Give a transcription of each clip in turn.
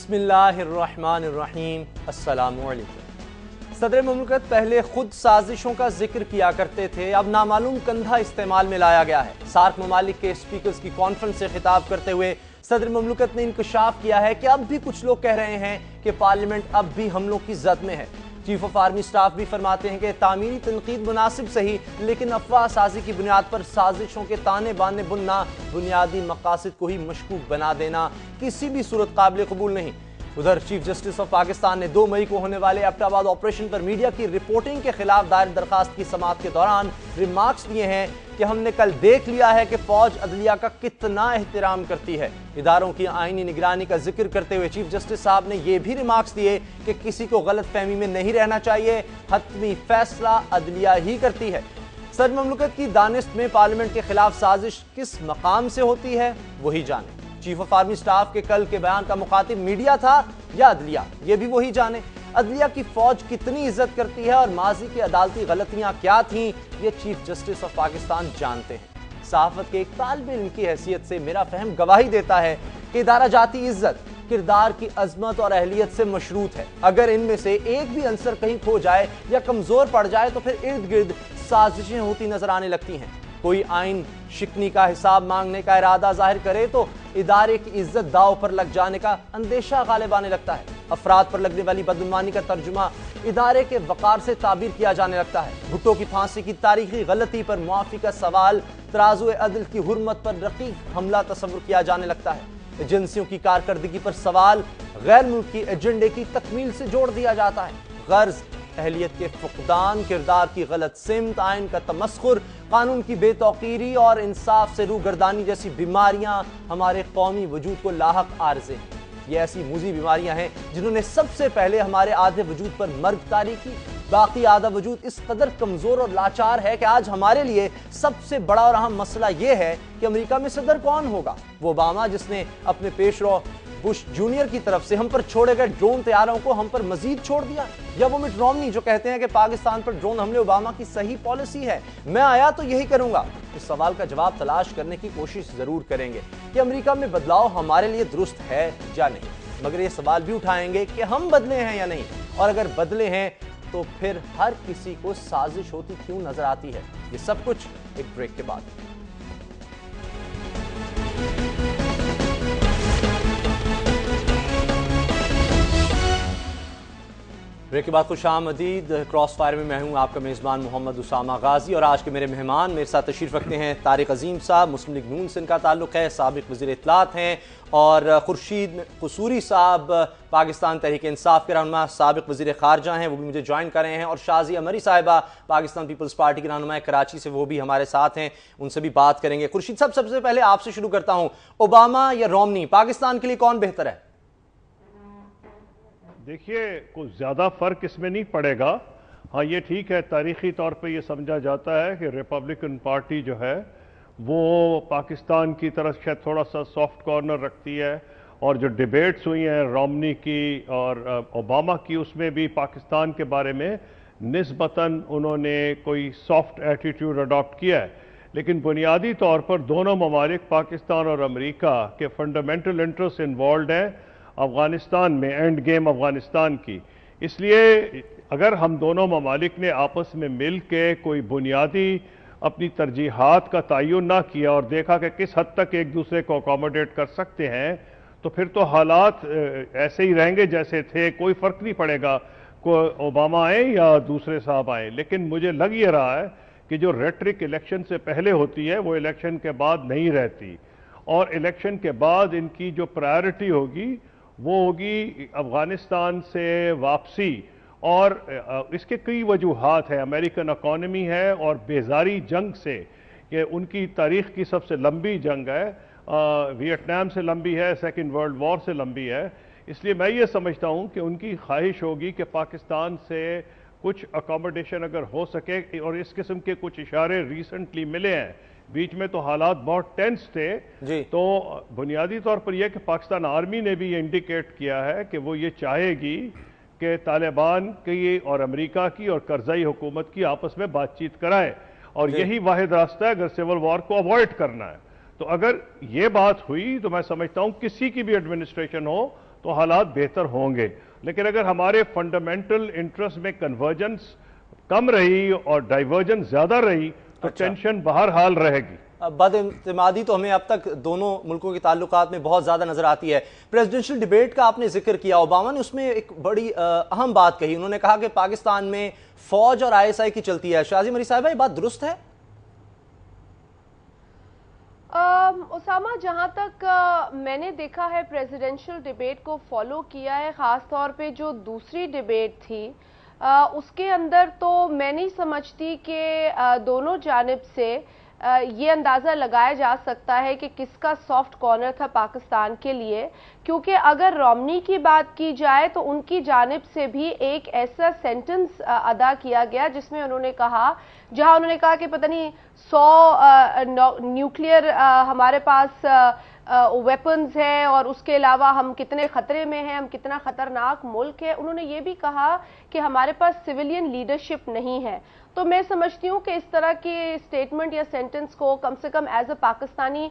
बिस्मिल्लाहिर्रहमानिर्रहीम। अस्सलाम वालेकुम। सदर मुमलकत पहले खुद साजिशों का जिक्र किया करते थे, अब नामालूम कंधा इस्तेमाल में लाया गया है। सार्क ममालिक के स्पीकर्स की कॉन्फ्रेंस से खिताब करते हुए सदर मुमलकत ने इंकशाफ किया है कि अब भी कुछ लोग कह रहे हैं कि पार्लियामेंट अब भी हमलों की जद में है। चीफ ऑफ आर्मी स्टाफ भी फरमाते हैं कि तामीरी तनकीद मुनासिब सही, लेकिन अफवाह साजी की बुनियाद पर साजिशों के ताने बाने बुनना, बुनियादी मकासद को ही मशकूक बना देना किसी भी सूरत काबिल कबूल नहीं। उधर चीफ जस्टिस ऑफ पाकिस्तान ने 2 मई को होने वाले एबटाबाद ऑपरेशन पर मीडिया की रिपोर्टिंग के खिलाफ दायर दरखास्त की समाअत के दौरान रिमार्क्स दिए हैं कि हमने कल देख लिया है कि फौज अदलिया का कितना एहतराम करती है। इदारों की आईनी निगरानी का जिक्र करते हुए चीफ जस्टिस साहब ने यह भी रिमार्क्स दिए कि किसी को गलत फहमी में नहीं रहना चाहिए, हतमी फैसला अदलिया ही करती है। सदर मुमलकत की दानिश में पार्लियामेंट के खिलाफ साजिश किस मकाम से होती है वही जाने। चीफ ऑफ आर्मी स्टाफ के कल के बयान का मुखातिब मीडिया था या अदलिया, ये भी वही जाने। अदलिया की फौज कितनी इज्जत करती है और माजी की अदालती गलतियां क्या थीं, ये चीफ जस्टिस ऑफ पाकिस्तान जानते हैं। सहाफत के एक तालिब इल्म की हैसियत से मेरा फहम गवाही देता है कि इदारा जाती इज्जत किरदार की अजमत और अहलियत से मशरूत है। अगर इनमें से एक भी अंसर कहीं खो जाए या कमजोर पड़ जाए तो फिर इर्द गिर्द साजिशें होती नजर आने लगती हैं। कोई आइन शिकनी का हिसाब मांगने का इरादा जाहिर करे तो इदारे की इज्जत दाव पर लग जाने का अंदेशा गालिब आने लगता है। अफराद पर लगने वाली बदगुमानी का तर्जुमा इदारे के वकार से ताबीर किया जाने लगता है। भुट्टो की फांसी की तारीखी गलती पर मुआफी का सवाल, तराजू अदल की हुर्मत पर रकीक हमला तस्वुर किया जाने लगता है। एजेंसियों की कारकर्दगी पर सवाल गैर मुल्की एजेंडे की तकमील से जोड़ दिया जाता है। गर्ज अहलियत के फुकदान, किरदार की गलत सिमत, आइन का तमस्खुर, कानून की बेतौकीरी और इंसाफ से रूगर्दानी जैसी बीमारियां हमारे कौमी वजूद को लाहक आर्जे हैं। ये ऐसी मूजी बीमारियां हैं जिन्होंने सबसे पहले हमारे आधे वजूद पर मर्ग तारी की। बाकी आधा वजूद इस कदर कमजोर और लाचार है कि आज हमारे लिए सबसे बड़ा और अहम मसला यह है कि अमेरिका में सदर कौन होगा। वो ओबामा जिसने अपने पेशरो बुश जूनियर की तरफ से हम पर छोड़े गए ड्रोन तैयारों को हम पर मजीद छोड़ दिया, या वो मिट रोमनी जो कहते हैं कि पाकिस्तान पर ड्रोन हमले ओबामा की सही पॉलिसी है। मैं आया तो यही करूंगा। इस सवाल का जवाब तलाश करने की कोशिश जरूर करेंगे कि अमेरिका में बदलाव हमारे लिए दुरुस्त है या नहीं, मगर ये सवाल भी उठाएंगे कि हम बदले हैं या नहीं, और अगर बदले हैं तो फिर हर किसी को साजिश होती क्यों नजर आती है। ये सब कुछ एक ब्रेक के बाद। ब्रेक के बाद खुशामदीद। क्रॉस फायर में मैं हूं आपका मेज़बान मोहम्मद उसामा गाजी, और आज के मेरे मेहमान मेरे साथ तशरीफ़ रखते हैं तारिक अजीम साहब, मुस्लिम लीग नून से इनका ताल्लुक़ है, साबिक़ वज़ीर इत्तलात हैं, और खुर्शीद कसूरी साहब पाकिस्तान तहरीक इंसाफ के रहनुमा, साबिक़ वज़ीर ख़ारजा हैं, वो भी मुझे ज्वाइन कर रहे हैं, और शाज़िया मरी साहिबा पाकिस्तान पीपल्स पार्टी के रहनुमा कराची से, वो भी हमारे साथ हैं, उनसे भी बात करेंगे। खुर्शीद साहब, सबसे पहले आपसे शुरू करता हूँ, ओबामा या रोमनी, पाकिस्तान के लिए कौन बेहतर है? देखिए, कुछ ज़्यादा फ़र्क इसमें नहीं पड़ेगा। हाँ, ये ठीक है, तारीख़ी तौर पे ये समझा जाता है कि रिपब्लिकन पार्टी जो है वो पाकिस्तान की तरफ शायद थोड़ा सा सॉफ्ट कॉर्नर रखती है, और जो डिबेट्स हुई हैं रोमनी की और ओबामा की, उसमें भी पाकिस्तान के बारे में निस्बतन उन्होंने कोई सॉफ्ट एटीट्यूड अडॉप्ट किया है। लेकिन बुनियादी तौर पर दोनों ममालिक, पाकिस्तान और अमेरिका के फंडामेंटल इंटरेस्ट इन्वॉल्व हैं अफ़गानिस्तान में, एंड गेम अफ़गानिस्तान की। इसलिए अगर हम दोनों ममालिक ने आपस में मिल के कोई बुनियादी अपनी तरजीहात का तयन ना किया और देखा कि किस हद तक एक दूसरे को अकोमोडेट कर सकते हैं, तो फिर तो हालात ऐसे ही रहेंगे जैसे थे, कोई फ़र्क नहीं पड़ेगा कोई ओबामा आए या दूसरे साहब आए। लेकिन मुझे लग ये रहा है कि जो रेटरिक इलेक्शन से पहले होती है वो इलेक्शन के बाद नहीं रहती, और इलेक्शन के बाद इनकी जो प्रायोरिटी होगी वो होगी अफ़गानिस्तान से वापसी। और इसके कई वजूहात हैं, अमेरिकन इकॉनमी है और बेजारी जंग से, कि उनकी तारीख़ की सबसे लंबी जंग है, वियतनाम से लंबी है, सेकेंड वर्ल्ड वॉर से लंबी है। इसलिए मैं ये समझता हूँ कि उनकी ख्वाहिश होगी कि पाकिस्तान से कुछ अकोमोडेशन अगर हो सके, और इस किस्म के कुछ इशारे रिसेंटली मिले हैं। बीच में तो हालात बहुत टेंस थे जी। तो बुनियादी तौर पर यह कि पाकिस्तान आर्मी ने भी ये इंडिकेट किया है कि वो ये चाहेगी कि तालिबान की और अमेरिका की और करजाई हुकूमत की आपस में बातचीत कराए, और यही वाहिद रास्ता है अगर सिविल वॉर को अवॉइड करना है। तो अगर ये बात हुई तो मैं समझता हूं किसी की भी एडमिनिस्ट्रेशन हो تو حالات بہتر ہوں گے. لیکن اگر ہمارے فنڈامنٹل انٹرسٹ میں کنورجنس کم رہی اور ڈائیورجنس زیادہ رہی تو ٹینشن بہرحال رہے گی. بد اعتمادی تو ہمیں اب تک دونوں ملکوں کے تعلقات میں بہت زیادہ نظر آتی ہے. پریزیڈنشل ڈیبیٹ کا آپ نے ذکر کیا, اوباما نے اس میں ایک بڑی اہم بات کہی. انہوں نے کہا کہ پاکستان میں فوج اور ISI کی چلتی ہے. شازیہ مری صاحبہ, یہ بات درست ہے؟ اسامہ, جہاں تک میں نے دیکھا ہے پریزیڈنشل ڈیبیٹ کو فالو کیا ہے, خاص طور پہ جو دوسری ڈیبیٹ تھی اس کے اندر تو میں نہیں سمجھتی کہ دونوں جانب سے یہ اندازہ لگایا جا سکتا ہے کہ کس کا سافٹ کارنر تھا پاکستان کے لیے, کیونکہ اگر رومنی کی بات کی جائے تو ان کی جانب سے بھی ایک ایسا سینٹنس ادا کیا گیا جس میں انہوں نے کہا, جہاں انہوں نے کہا کہ پتہ نہیں 100 نیوکلیئر ہمارے پاس ویپنز ہے اور اس کے علاوہ ہم کتنے خطرے میں ہیں, ہم کتنا خطرناک ملک ہے. انہوں نے یہ بھی کہا کہ ہمارے پاس سویلین لیڈرشپ نہیں ہے. تو میں سمجھتی ہوں کہ اس طرح کی سٹیٹمنٹ یا سینٹنس کو کم سے کم ایز اے پاکستانی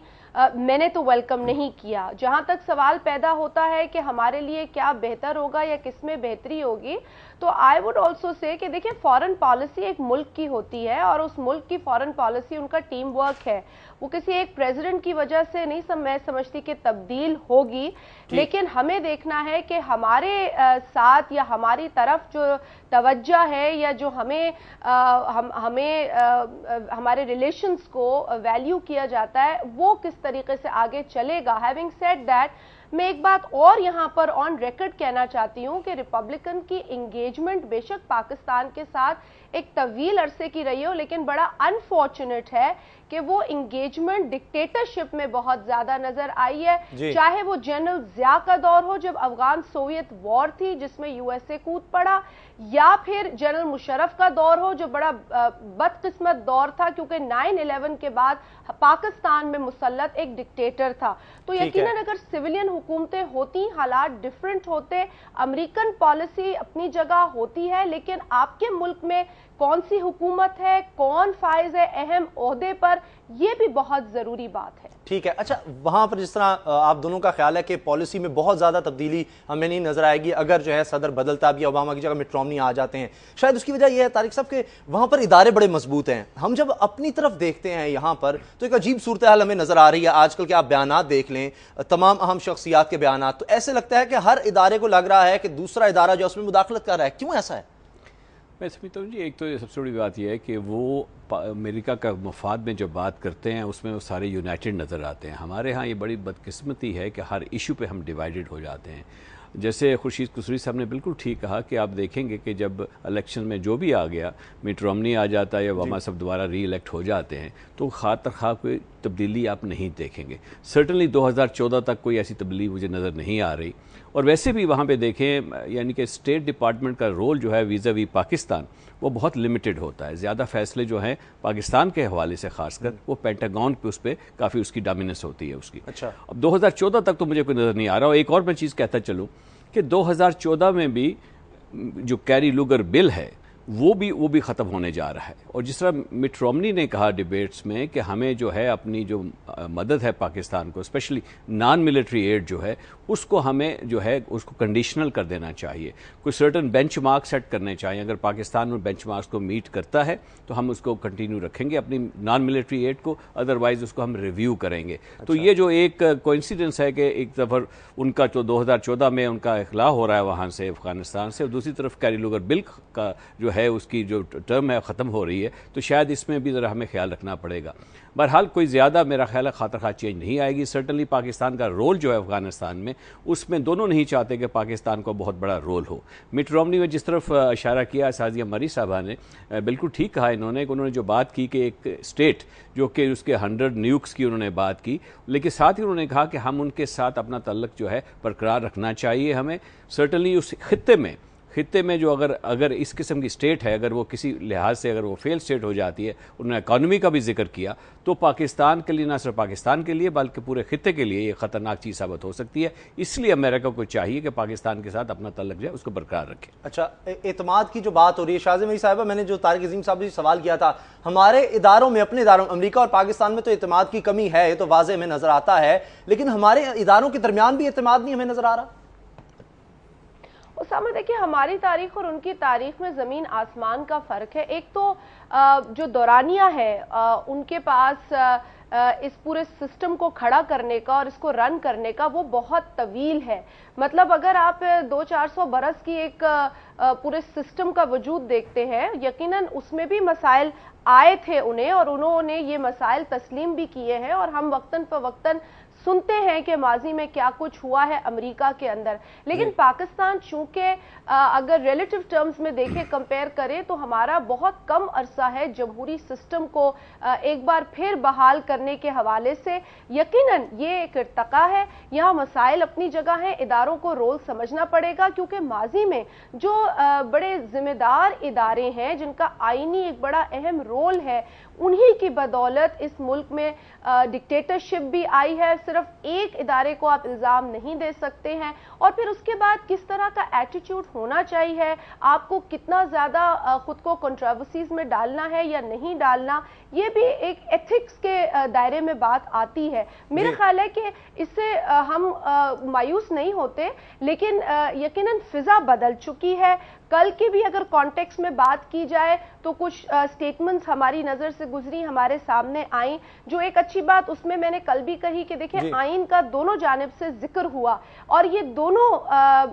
میں نے تو ویلکم نہیں کیا. جہاں تک سوال پیدا ہوتا ہے کہ ہمارے لیے کیا بہتر ہوگا یا کس میں بہتری ہوگی, تو آئی وڈ آلسو سے کہ دیکھیں فارن پالیسی ایک ملک کی ہوتی ہے اور اس ملک کی فارن پالیسی ان کا ٹیم ورک ہے. وہ کسی ایک پریزیڈنٹ کی وجہ سے نہیں میں سمجھتی کہ تبدیل ہوگی, لیکن ہمیں دیکھنا ہے کہ ہمارے ساتھ یا ہماری طرف جو توجہ ہے یا جو ہمیں ہمارے ریلیشنز کو ویلیو کیا جاتا ہے وہ کس طریقے سے آگے چلے گا. ہیونگ سیڈ دیٹ, میں ایک بات اور یہاں پر آن ریکارڈ کہنا چاہتی ہوں کہ ریپبلکن کی انگیجمنٹ بے شک پاکستان کے ساتھ ایک طویل عرصے کی رہی ہو, لیکن بڑا انفارچونیٹ ہے کہ وہ انگیجمنٹ ڈکٹیٹرشپ میں بہت زیادہ نظر آئی ہے. چاہے وہ جنرل ضیاء کا دور ہو جب افغان سوویت وار تھی جس میں USA کود پڑا, یا پھر جنرل مشرف کا دور ہو جو بڑا بدقسمت دور تھا کیونکہ 9/11 کے بعد پاکستان میں مسلط ایک ڈکٹیٹر تھا. تو یقیناً اگر سویلین حکومتیں ہوتی حالات ڈیفرنٹ ہوتے. امریکن پالیسی اپنی جگہ ہوتی ہے, لیکن آپ کے ملک میں کون سی حکومت ہے, کون فائز ہے اہم عہدے پر, یہ بھی بہت ضروری بات ہے. ٹھیک ہے. اچھا, وہاں پر جس طرح آپ دونوں کا خیال ہے کہ پالیسی میں بہت زیادہ تبدیلی ہمیں نہیں نظر آئے گی اگر جو ہے صدر بدلتا بھی, اوباما کی جگہ مٹ رومنی آ جاتے ہیں, شاید اس کی وجہ یہ ہے طارق صاحب کہ وہاں پر ادارے بڑے مضبوط ہیں. ہم جب اپنی طرف دیکھتے ہیں یہاں پر تو ایک عجیب صورتحال ہمیں نظر آ رہی ہے. آج کل کے آپ بیانات دیکھ لیں, تمام اہم شخصیات کے بیانات, تو ایسے لگتا ہے کہ ہر ادارے کو لگ رہا ہے کہ دوسرا ادارہ جو اس میں مداخلت کر رہا ہے. کیوں ایسا ہے؟ میں سمجھتا ہوں جی, ایک تو سب سے بڑی بات یہ ہے کہ وہ امریکہ کا مفاد میں جو بات کرتے ہیں اس میں وہ سارے یونائٹڈ نظر آتے ہیں. ہمارے ہاں یہ بڑی بدقسمتی ہے کہ ہر ایشو پہ ہم ڈیوائیڈڈ ہو جاتے ہیں. جیسے خورشید قصوری صاحب نے بالکل ٹھیک کہا کہ آپ دیکھیں گے کہ جب الیکشن میں جو بھی آ گیا, مٹ رومنی آ جاتا ہے یا اوباما صاحب دوبارہ ری الیکٹ ہو جاتے ہیں, تو خواہ ترخواہ کوئی تبدیلی آپ نہیں دیکھیں گے. سرٹنلی 2014 تک کوئی ایسی تبدیلی مجھے نظر نہیں آ رہی. اور ویسے بھی وہاں پہ دیکھیں یعنی کہ اسٹیٹ ڈپارٹمنٹ کا رول جو ہے ویزا وی پاکستان وہ بہت لمیٹڈ ہوتا ہے. زیادہ فیصلے جو ہیں پاکستان کے حوالے سے خاص کر وہ پینٹاگون پہ اس پہ کافی اس کی ڈومیننس ہوتی ہے اس کی. اب 2014 تک تو مجھے کوئی نظر نہیں آ رہا. اور ایک اور میں چیز کہتا چلوں کہ 2014 میں بھی جو کیری لوگر بل ہے وہ بھی ختم ہونے جا رہا ہے. اور جس طرح مٹ رومنی نے کہا ڈیبیٹس میں کہ ہمیں جو ہے اپنی جو مدد ہے پاکستان کو, اسپیشلی نان ملٹری ایڈ جو ہے, اس کو ہمیں جو ہے اس کو کنڈیشنل کر دینا چاہیے. کوئی سرٹن بینچ مارک سیٹ کرنے چاہیے. اگر پاکستان میں بینچ مارکس کو میٹ کرتا ہے تو ہم اس کو کنٹینیو رکھیں گے اپنی نان ملٹری ایڈ کو, ادروائز اس کو ہم ریویو کریں گے. تو یہ جو ایک کوئنسیڈنس ہے کہ ایک دفعہ ان کا جو 2014 میں ان کا اخلاء ہو رہا ہے وہاں سے افغانستان سے, اور دوسری طرف کیری لوگر بل کا جو ہے اس کی جو ٹرم ہے ختم ہو رہی ہے, تو شاید اس میں بھی ذرا ہمیں خیال رکھنا پڑے گا. بہرحال کوئی زیادہ میرا خیال ہے خاطر خواہ چینج نہیں آئے گی. سرٹنلی پاکستان کا رول جو ہے افغانستان میں اس میں دونوں نہیں چاہتے کہ پاکستان کو بہت بڑا رول ہو. مٹ رومنی میں جس طرف اشارہ کیا شازیہ مری صاحبہ نے, بالکل ٹھیک کہا انہوں نے جو بات کی کہ ایک اسٹیٹ جو کہ اس کے 100 نیوکس کی انہوں نے بات کی, لیکن ساتھ ہی انہوں نے کہا کہ ہم ان کے ساتھ اپنا تعلق جو ہے برقرار رکھنا چاہیے ہمیں. سرٹنلی اس خطے میں جو اگر اس قسم کی سٹیٹ ہے, اگر وہ کسی لحاظ سے اگر وہ فیل سٹیٹ ہو جاتی ہے, انہوں نے اکانومی کا بھی ذکر کیا, تو پاکستان کے لیے, نہ صرف پاکستان کے لیے بلکہ پورے خطے کے لیے یہ خطرناک چیز ثابت ہو سکتی ہے. اس لیے امریکہ کو چاہیے کہ پاکستان کے ساتھ اپنا تعلق جو ہے اس کو برقرار رکھے. اچھا, اعتماد کی جو بات ہو رہی ہے شازیہ مری صاحبہ, میں نے جو طارق عظیم صاحب سے سوال کیا تھا, ہمارے اداروں میں, اپنے اداروں, امریکہ اور پاکستان میں تو اعتماد کی کمی ہے, یہ تو واضح میں نظر آتا ہے, لیکن ہمارے اداروں کے درمیان بھی اعتماد نہیں ہمیں نظر آ رہا. اسامہ دیکھیے ہماری تاریخ اور ان کی تاریخ میں زمین آسمان کا فرق ہے. ایک تو جو دورانیہ ہے ان کے پاس اس پورے سسٹم کو کھڑا کرنے کا اور اس کو رن کرنے کا وہ بہت طویل ہے. مطلب اگر آپ 200-400 برس کی ایک پورے سسٹم کا وجود دیکھتے ہیں, یقیناً اس میں بھی مسائل آئے تھے انہیں اور انہوں نے یہ مسائل تسلیم بھی کیے ہیں, اور ہم وقتاً فوقتاً سنتے ہیں کہ ماضی میں کیا کچھ ہوا ہے امریکہ کے اندر. لیکن پاکستان چونکہ اگر ریلیٹو ٹرمز میں دیکھیں, کمپیئر کریں, تو ہمارا بہت کم عرصہ ہے جمہوری سسٹم کو ایک بار پھر بحال کرنے کے حوالے سے. یقیناً یہ ایک ارتقا ہے, یہاں مسائل اپنی جگہ ہیں, اداروں کو رول سمجھنا پڑے گا, کیونکہ ماضی میں جو بڑے ذمہ دار ادارے ہیں جن کا آئینی ایک بڑا اہم رول ہے, انہی کی بدولت اس ملک میں ڈکٹیٹرشپ بھی آئی ہے. صرف ایک ادارے کو آپ الزام نہیں دے سکتے ہیں. اور پھر اس کے بعد کس طرح کا ایٹیٹیوڈ ہونا چاہیے, آپ کو کتنا زیادہ خود کو کنٹروورسیز میں ڈالنا ہے یا نہیں ڈالنا, یہ بھی ایک ایتھکس کے دائرے میں بات آتی ہے. میرا خیال ہے کہ اس سے ہم مایوس نہیں ہوتے, لیکن یقیناً فضا بدل چکی ہے. کل کی بھی اگر کانٹیکس میں بات کی جائے تو کچھ سٹیٹمنٹس ہماری نظر سے گزری, ہمارے سامنے آئیں. جو ایک اچھی بات اس میں نے کل بھی کہی کہ دیکھیں آئین کا دونوں جانب سے ذکر ہوا, اور یہ دونوں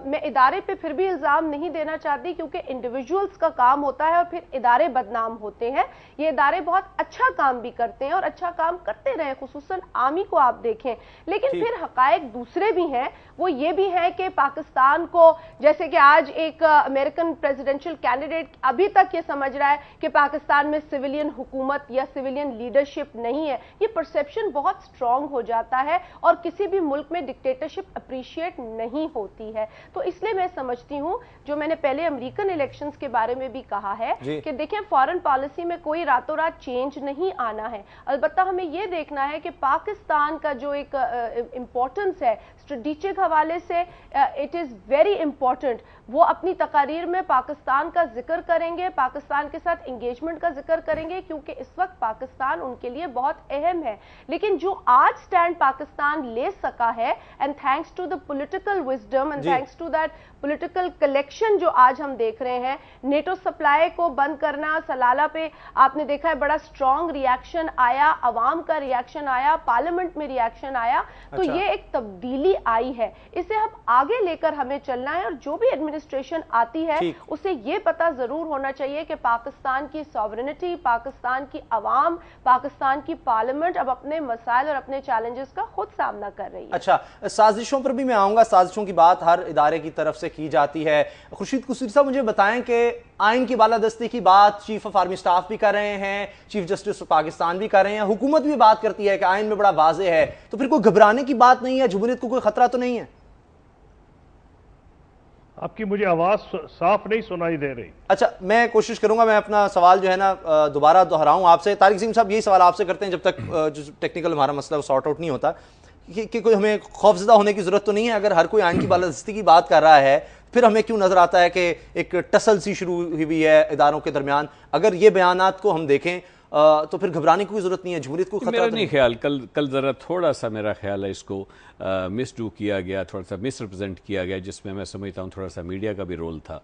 میں ادارے پہ پھر بھی الزام نہیں دینا چاہتی, کیونکہ انڈیویجولز کا کام ہوتا ہے اور پھر ادارے بدنام ہوتے ہیں. یہ ادارے بہت اچھا کام بھی کرتے ہیں اور اچھا کام کرتے رہے, خصوصاً عامی کو آپ دیکھیں. لیکن پھر حقائق دوسرے بھی ہیں, وہ یہ بھی ہیں کہ پاکستان کو, جیسے کہ آج ایک امریکن پریزیڈنشل کینڈیڈیٹ ابھی تک یہ سمجھ رہا ہے کہ پاکستان میں سویلین حکومت یا سویلین لیڈرشپ نہیں ہے. یہ پرسیپشن بہت سٹرونگ ہو جاتا ہے, اور کسی بھی ملک میں ڈکٹیٹرشپ اپریشیٹ نہیں ہوتی ہے. تو اس لیے میں سمجھتی ہوں, جو میں نے پہلے امریکن الیکشنز کے بارے میں بھی کہا ہے کہ دیکھیں فارن پالیسی میں کوئی راتوں رات چینج نہیں آنا ہے. البتہ ہمیں یہ دیکھنا ہے کہ پاکستان کا جو ایک امپورٹنس ہے اسٹریٹجک حوالے سے, اٹ از ویری امپورٹنٹ. وہ اپنی تقاریر میں پاکستان کا ذکر کریں گے, پاکستان کے ساتھ انگیجمنٹ کا ذکر کریں گے, کیونکہ اس وقت پاکستان ان کے لیے بہت اہم ہے. لیکن جو آج سٹینڈ پاکستان لے سکا ہے, and thanks to the political wisdom and thanks to that political collection جو آج ہم دیکھ رہے ہیں, نیٹو سپلائی کو بند کرنا, سلالہ پہ آپ نے دیکھا ہے بڑا سٹرونگ ریاکشن آیا, عوام کا ریاکشن آیا, پارلیمنٹ میں ریاکشن آیا. تو یہ ایک تبدیلی آئی ہے, اسے ہم آگے لے کر ہمیں چلنا ہے. اور جو بھی ایڈمنسٹریشن آتی ہے اسے یہ پتا ضرور ہونا چاہیے کہ پاکستان کی سوورنٹی, پاکستان کی عوام, پاکستان کی پارلیمنٹ اب اپنے مسائل اور اپنے چیلنجز کا خود سامنا کر رہی ہے. اچھا, سازشوں پر بھی میں آؤں گا. سازشوں کی بات ہر ادارے کی طرف سے کی جاتی ہے. خورشید قصوری صاحب مجھے بتائیں کہ آئین کی بالادستی کی بات چیف آف آرمی سٹاف بھی کر رہے ہیں, چیف جسٹس آف پاکستان بھی کر رہے ہیں, حکومت بھی بات کرتی ہے کہ آئین میں بڑا واضح ہے, تو پھر کوئی گھبرانے کی بات نہیں ہے, جمہوریت کو کوئی خطرہ تو نہیں ہے؟ آپ کی مجھے آواز صاف نہیں سنائی دے رہی. اچھا, میں کوشش کروں گا, میں اپنا سوال جو ہے نا دوبارہ دہراؤں آپ سے. طارق سیم صاحب یہی سوال آپ سے کرتے ہیں جب تک جو ٹیکنیکل ہمارا مسئلہ سارٹ آؤٹ نہیں ہوتا, کہ کوئی ہمیں خوفزدہ ہونے کی ضرورت تو نہیں ہے. اگر ہر کوئی آئین کی بالادستی کی بات کر رہا ہے, پھر ہمیں کیوں نظر آتا ہے کہ ایک ٹسل سی شروع ہوئی ہے اداروں کے درمیان؟ اگر یہ بیانات کو ہم دیکھیں تو پھر گھبرانے کی کوئی ضرورت نہیں ہے, جمہوریت کو خطرہ میرا نہیں خیال. کل ذرا تھوڑا سا میرا خیال ہے اس کو مس ڈو کیا گیا, تھوڑا سا مس ریپرزینٹ کیا گیا, جس میں سمجھتا ہوں تھوڑا سا میڈیا کا بھی رول تھا.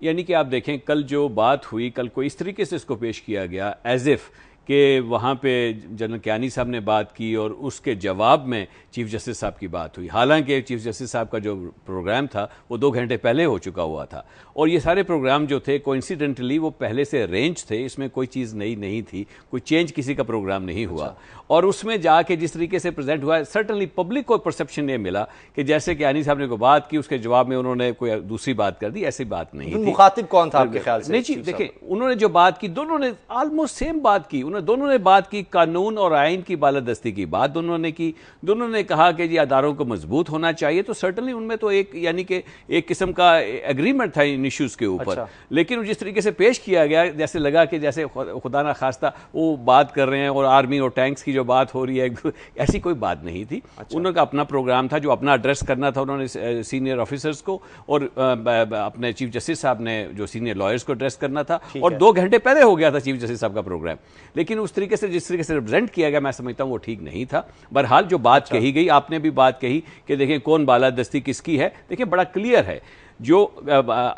یعنی کہ آپ دیکھیں کل جو بات ہوئی, کل کو اس طریقے سے اس کو پیش کیا گیا ایز ایف کہ وہاں پہ جنرل کیانی صاحب نے بات کی اور اس کے جواب میں چیف جسٹس صاحب کی بات ہوئی. حالانکہ چیف جسٹس صاحب کا جو پروگرام تھا وہ 2 گھنٹے پہلے ہو چکا ہوا تھا, اور یہ سارے پروگرام جو تھے کوئنسیڈنٹلی وہ پہلے سے ارینج تھے, اس میں کوئی چیز نئی نہیں تھی, کوئی چینج کسی کا پروگرام نہیں ہوا. اور اس میں جا کے جس طریقے سے پریزنٹ ہوا, سرٹنلی پبلک کو پرسیپشن یہ ملا کہ جیسے کہ کیانی صاحب نے کوئی بات کی, اس کے جواب میں انہوں نے کوئی دوسری بات کر دی. ایسی بات نہیں تھی. مخاطب کون تھا آپ کے خیال سے؟ نہیں جی, دیکھیں انہوں نے جو بات کی, دونوں نے آلموسٹ سیم بات کی. دونوں نے بات کی قانون اور آئین کی بالادستی کی بات دونوں نے کی. دونوں نے کہا کہ یہ اداروں کو مضبوط ہونا چاہیے, تو سرٹنلی ان میں تو ایک یعنی کہ ایک قسم کا ایگریمنٹ تھا ان ایشوز کے اوپر. لیکن جس طریقے سے پیش کیا گیا, جیسے لگا کہ جیسے خدا نہ خواستہ وہ بات کر رہے ہیں اور آرمی اور ٹینکس کی جو بات ہو رہی ہے, ایسی کوئی بات نہیں تھی. انہوں کا اپنا پروگرام تھا جو اپنا ایڈریس کرنا تھا, انہوں نے سینئر آفیسرز کو اور اپنے چیف جسٹس صاحب نے جو سینئر لائرز کو ایڈریس کرنا تھا, اور 2 گھنٹے پہلے ہو گیا تھا چیف جسٹس صاحب کا پروگرام. لیکن اس طریقے سے جس طریقے سے ریپرزینٹ کیا گیا, میں سمجھتا ہوں وہ ٹھیک نہیں تھا. بہرحال جو بات کہی گئی, آپ نے بھی بات کہی کہ دیکھیں کون بالادستی کس کی ہے, دیکھیں بڑا کلیئر ہے. जो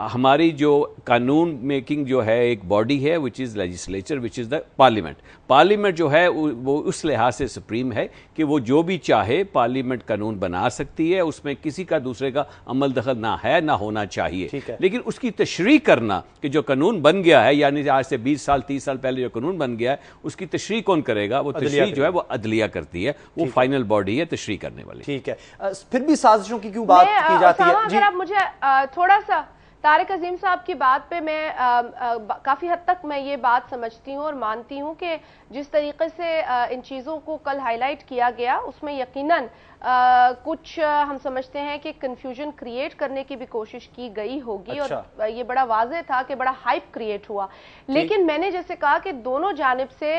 हमारी जो कानून मेकिंग जो है एक बॉडी है which is legislature which is the parliament जो है वो उस लिहाज से सुप्रीम है कि वो जो भी चाहे पार्लियामेंट कानून बना सकती है, उसमें किसी का दूसरे का अमल दखल ना है ना होना चाहिए। लेकिन उसकी तशरीह करना कि जो कानून बन गया है, यानी आज से 20 साल 30 साल पहले जो कानून बन गया है, उसकी तशरीह कौन करेगा? वो तशरीह जो है वो अदलिया करती है, वो फाइनल बॉडी है तशरीह करने वाली। ठीक है, फिर भी साजिशों की क्यों बात की जाती है? अगर आप मुझे थोड़ा सा तारिक अजीम साहब की बात पे मैं काफ़ी हद तक मैं ये बात समझती हूँ और मानती हूँ कि जिस तरीके से इन चीज़ों को कल हाईलाइट किया गया उसमें यकीनन कुछ हम समझते हैं कि कंफ्यूजन क्रिएट करने की भी कोशिश की गई होगी। अच्छा। और ये बड़ा वाज़ेह था कि बड़ा हाइप क्रिएट हुआ, लेकिन मैंने जैसे कहा कि दोनों जानिब से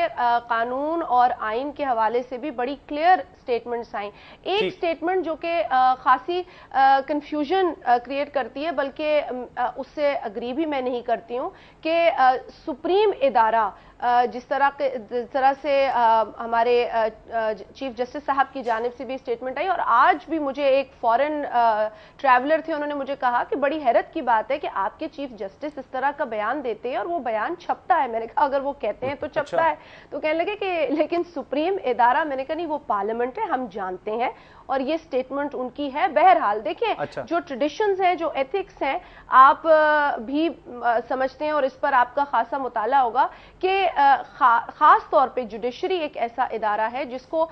कानून और आइन के हवाले से भी बड़ी क्लियर स्टेटमेंट्स आई। एक स्टेटमेंट जो कि खासी कंफ्यूजन क्रिएट करती है, बल्कि उससे अग्री भी मैं नहीं करती हूँ कि सुप्रीम इदारा जिस तरह से हमारे चीफ जस्टिस साहब की जानिब से भी स्टेटमेंट आई, और आज भी मुझे एक फॉरेन ट्रैवलर थे, उन्होंने मुझे कहा कि बड़ी हैरत की बात है कि आपके चीफ जस्टिस इस तरह का बयान देते हैं और वो बयान छपता है। मैंने कहा अगर वो कहते हैं तो छपता है, तो कहने लगे कि लेकिन सुप्रीम इदारा, मैंने कहा नहीं वो पार्लियामेंट है, हम जानते हैं और ये स्टेटमेंट उनकी है। बहरहाल देखिए, जो ट्रेडिशंस हैं, जो एथिक्स हैं, आप भी समझते हैं और इस पर आपका खासा मुताला होगा कि खास तौर पे जुडिशरी एक ऐसा इदारा है जिसको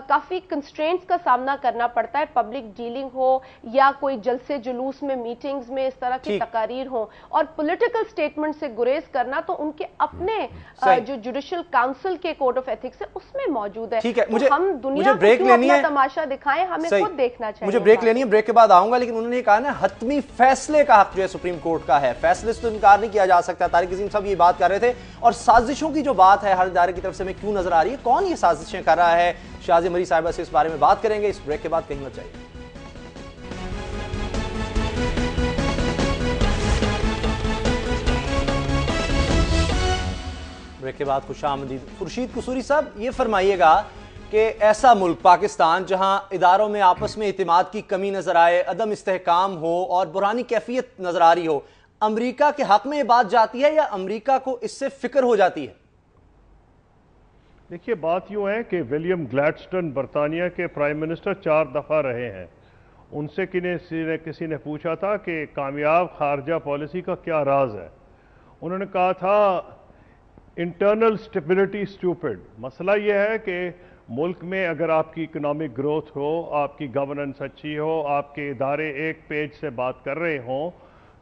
काफी कंस्ट्रेंट्स का सामना करना पड़ता है, पब्लिक डीलिंग हो या कोई जलसे जुलूस में, मीटिंग्स में इस तरह की तकारीर हो, और पॉलिटिकल स्टेटमेंट से गुरेज करना तो उनके अपने जो जुडिशल काउंसिल के कोड ऑफ एथिक्स है उसमें मौजूद है। तो हम दुनिया को क्यों अपना तमाशा दिखाएं, हमें खुद देखना चाहिए। मुझे ब्रेक लेनी है, ब्रेक के बाद आऊंगा, लेकिन उन्होंने कहा ना हतमी फैसले का हक जो है सुप्रीम कोर्ट का है, फैसले से तो इनकार नहीं किया जा सकता। तारिक अजीम साहब ये बात कर रहे थे, और साजिशों की जो बात है हर इदारे की तरफ से हमें क्यों नजर आ रही है, कौन ये साजिशें कर रहा है, शाज़िया मरी साहिबा से इस बारे में बात करेंगे। इस ब्रेक के बाद कहीं मत जाइए। ब्रेक के बाद खुशामदीद। खुर्शीद कुसूरी साहब, ये फरमाइएगा कि ऐसा मुल्क पाकिस्तान जहां इदारों में आपस में इतिमाद की कमी नजर आए, अदम इस्तेहकाम हो और बुरानी कैफियत नजर आ रही हो, अमेरिका के हक में ये बात जाती है या अमेरिका को इससे फिक्र हो जाती है? देखिए, बात यूं है कि विलियम ग्लैडस्टोन बरतानिया के प्राइम मिनिस्टर 4 दफ़ा रहे हैं। उनसे किसी ने पूछा था कि कामयाब खारजा पॉलिसी का क्या राज है। उन्होंने कहा था इंटरनल स्टेबिलिटी स्टूपिड। मसला यह है कि मुल्क में अगर आपकी इकोनॉमिक ग्रोथ हो, आपकी गवर्नेंस अच्छी हो, आपके इदारे एक पेज से बात कर रहे हों,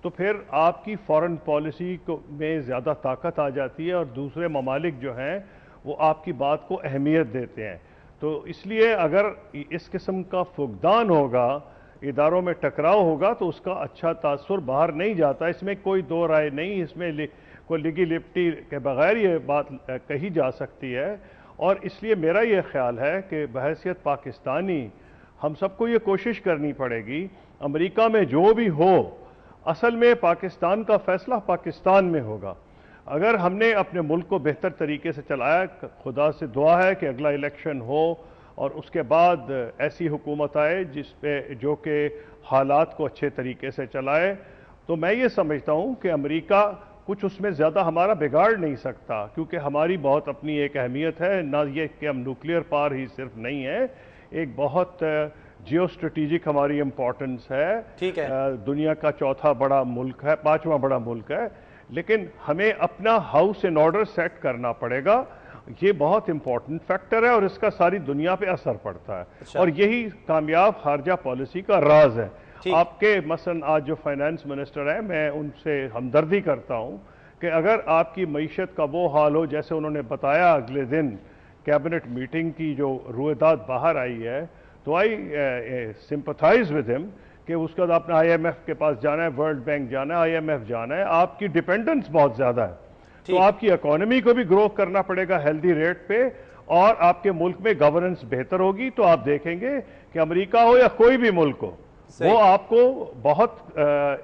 तो फिर आपकी फॉरेन पॉलिसी को में ज़्यादा ताकत आ जाती है और दूसरे ममालिक जो हैं वो आपकी बात को अहमियत देते हैं। तो इसलिए अगर इस किस्म का फुकदान होगा, इदारों में टकराव होगा, तो उसका अच्छा तासुर बाहर नहीं जाता। इसमें कोई दो राय नहीं, इसमें कोई लिगी लिपटी के बगैर ये बात कही जा सकती है। और इसलिए मेरा ये ख्याल है कि बहैसियत पाकिस्तानी हम सबको ये कोशिश करनी पड़ेगी, अमेरिका में जो भी हो, असल में पाकिस्तान का फैसला पाकिस्तान में होगा। अगर हमने अपने मुल्क को बेहतर तरीके से चलाया, खुदा से दुआ है कि अगला इलेक्शन हो और उसके बाद ऐसी हुकूमत आए जिस पे जो कि हालात को अच्छे तरीके से चलाए, तो मैं ये समझता हूँ कि अमेरिका कुछ उसमें ज़्यादा हमारा बिगाड़ नहीं सकता, क्योंकि हमारी बहुत अपनी एक अहमियत है। ना ये कि हम न्यूक्लियर पावर ही सिर्फ नहीं है, एक बहुत जियो स्ट्रेटेजिक हमारी इम्पोर्टेंस है। ठीक है, दुनिया का चौथा बड़ा मुल्क है, 5वां बड़ा मुल्क है, लेकिन हमें अपना हाउस इन ऑर्डर सेट करना पड़ेगा। ये बहुत इंपॉर्टेंट फैक्टर है और इसका सारी दुनिया पे असर पड़ता है। अच्छा। और यही कामयाब खारजा पॉलिसी का राज है। आपके मसलन आज जो फाइनेंस मिनिस्टर है, मैं उनसे हमदर्दी करता हूं कि अगर आपकी मईशत का वो हाल हो जैसे उन्होंने बताया अगले दिन कैबिनेट मीटिंग की जो रुएदाद बाहर आई है, तो आई सिंपथाइज विद हिम कि उसके बाद आपने IMF के पास जाना है, वर्ल्ड बैंक जाना है, IMF जाना है, आपकी डिपेंडेंस बहुत ज्यादा है। तो आपकी इकोनॉमी को भी ग्रो करना पड़ेगा हेल्दी रेट पे, और आपके मुल्क में गवर्नेंस बेहतर होगी तो आप देखेंगे कि अमेरिका हो या कोई भी मुल्क हो, वो आपको बहुत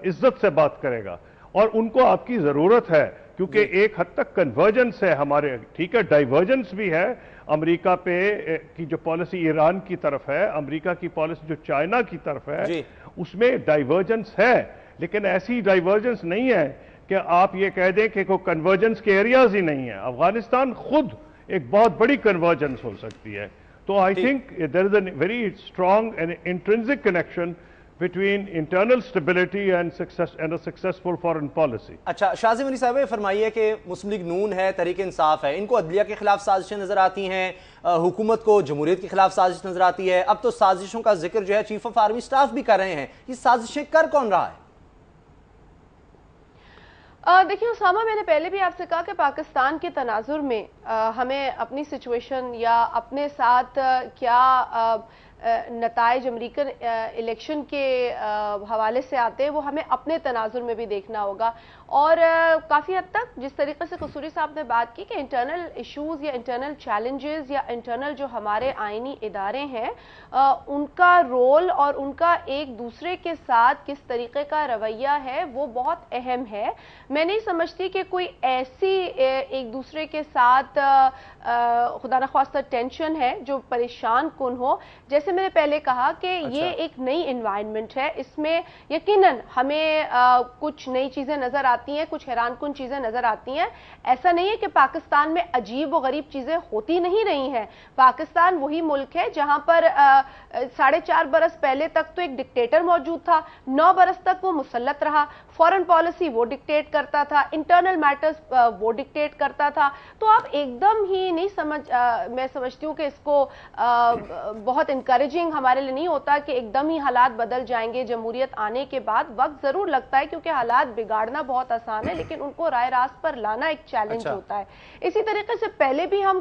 इज्जत से बात करेगा और उनको आपकी जरूरत है, क्योंकि एक हद तक कन्वर्जेंस है हमारे। ठीक है, डाइवर्जेंस भी है अमेरिका पे की जो पॉलिसी ईरान की तरफ है, अमेरिका की पॉलिसी जो चाइना की तरफ है, उसमें डाइवर्जेंस है, لیکن ایسی ڈائیورجنس نہیں ہے کہ آپ یہ کہہ دیں کہ کوئی کنورجنس کے ایریاز ہی نہیں ہیں. افغانستان خود ایک بہت بڑی کنورجنس ہو سکتی ہے. تو I think there is a very strong and intrinsic connection between internal stability and a successful foreign policy. اچھا شاذم علی صاحب یہ فرمائیے کہ مسلم لیگ نون ہے، تحریک انصاف ہے، ان کو عدلیہ کے خلاف سازشیں نظر آتی ہیں، حکومت کو جمہوریت کے خلاف سازش نظر آتی ہے. اب تو سازشوں کا ذکر جو ہے چیف آف آرمی سٹاف بھی کر رہے ہیں. یہ سازشیں کر کون رہا ہے؟ دیکھیں اسامہ، میں نے پہلے بھی آپ سے کہا کہ پاکستان کے تناظر میں ہمیں اپنی سچویشن یا اپنے ساتھ کیا نتائج امریکن الیکشن کے حوالے سے آتے ہیں وہ ہمیں اپنے تناظر میں بھی دیکھنا ہوگا. اور کافی حد تک جس طریقے سے قصوری صاحب نے بات کی کہ انٹرنل ایشوز یا انٹرنل چیلنجز یا انٹرنل جو ہمارے آئینی ادارے ہیں ان کا رول اور ان کا ایک دوسرے کے ساتھ کس طریقے کا رویہ ہے وہ بہت اہم ہے. میں نہیں سمجھتی کہ کوئی ایسی ایک دوسرے کے ساتھ خدا نخواستہ ٹینشن ہے جو پریشان کن ہو. جیسے میں نے پہلے کہا کہ یہ ایک نئی انوائرمنٹ ہے، اس میں یقیناً ہمیں کچھ نئی چیزیں نظر آتی ہیں، کچھ حیران کن چیزیں نظر آتی ہیں. ایسا نہیں ہے کہ پاکستان میں عجیب و غریب چیزیں ہوتی نہیں رہی ہیں. پاکستان وہی ملک ہے جہاں پر 4.5 برس پہلے تک تو ایک ڈکٹیٹر موجود تھا، 9 برس تک وہ مسلط رہا. فورن پالیسی وہ ڈکٹیٹ کرتا تھا، انٹرنل میٹرز وہ ڈکٹیٹ کرتا تھا. تو آپ ایک دم ہی نہیں میں سمجھتی ہوں کہ اس کو بہت انکریجنگ ہمارے لیے نہیں ہوتا کہ ایک دم ہی حالات بدل جائیں گے. جمہوریت آنے کے بعد وقت ضرور لگتا ہے کیونکہ حالات بگاڑنا بہت آسان ہے، لیکن ان کو رائے راست پر لانا ایک چیلنج ہوتا ہے. اسی طریقے سے پہلے بھی ہم